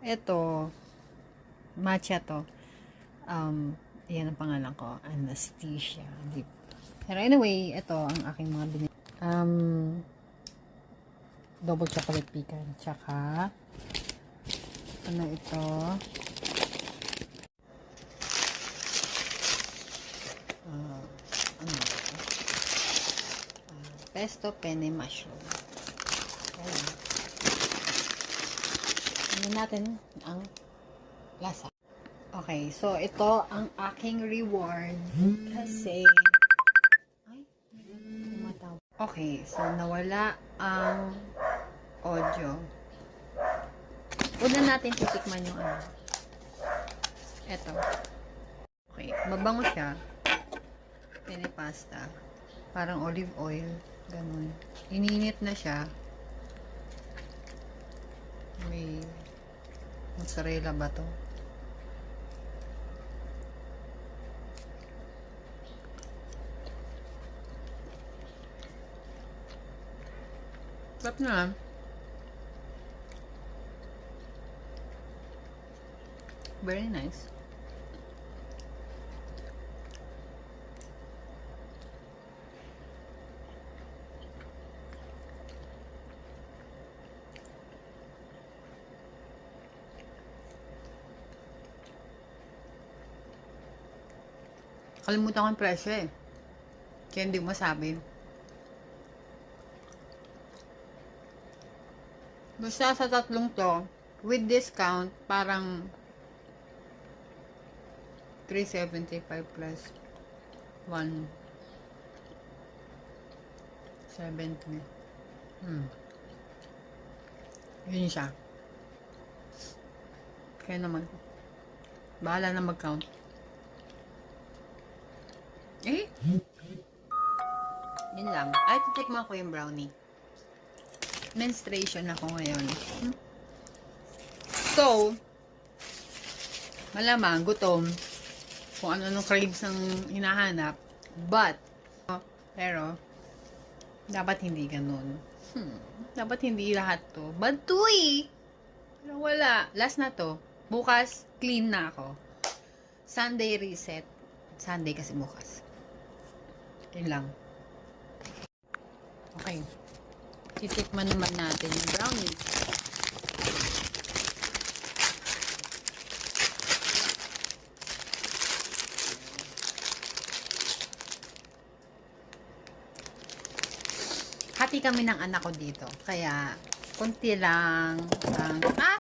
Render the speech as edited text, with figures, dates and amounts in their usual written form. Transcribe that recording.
Ito, matcha to. Yan ang pangalan ko. Anastasia. Pero anyway, ito ang aking mga binili. Double chocolate pecan. Tsaka, ano ito? Pesto penne mushroom. Ayan. Tingnan natin ang lasa. Okay, so ito ang aking reward. Kasi, ay, tumatawa. Okay, so nawala ang audio. Una natin titikman yung ano. Ito. Okay, mabango siya. Penne pasta. Parang olive oil. Ganun. Ininit na siya. May mozzarella ba to? Sarap na. Very nice. Kalimutan ko yung presyo eh. Kaya hindi ko masabi. Basta sa tatlong to, with discount, parang 375 plus 170. Yun siya. Kaya naman, bahala na mag-count. Eh? Yun lang. Ay, titikman ko yung brownie. Menstruation ako ngayon. So, malamang, gutom. Kung ano-anong craves ang hinahanap. But, pero, dapat hindi ganun. Dapat hindi lahat to. But to eh. Pero wala. Last na to. Bukas, clean na ako. Sunday reset. Sunday kasi bukas. Yun lang. Okay. Titikman naman natin yung brownie. Hati kami ng anak ko dito. Kaya, konti lang.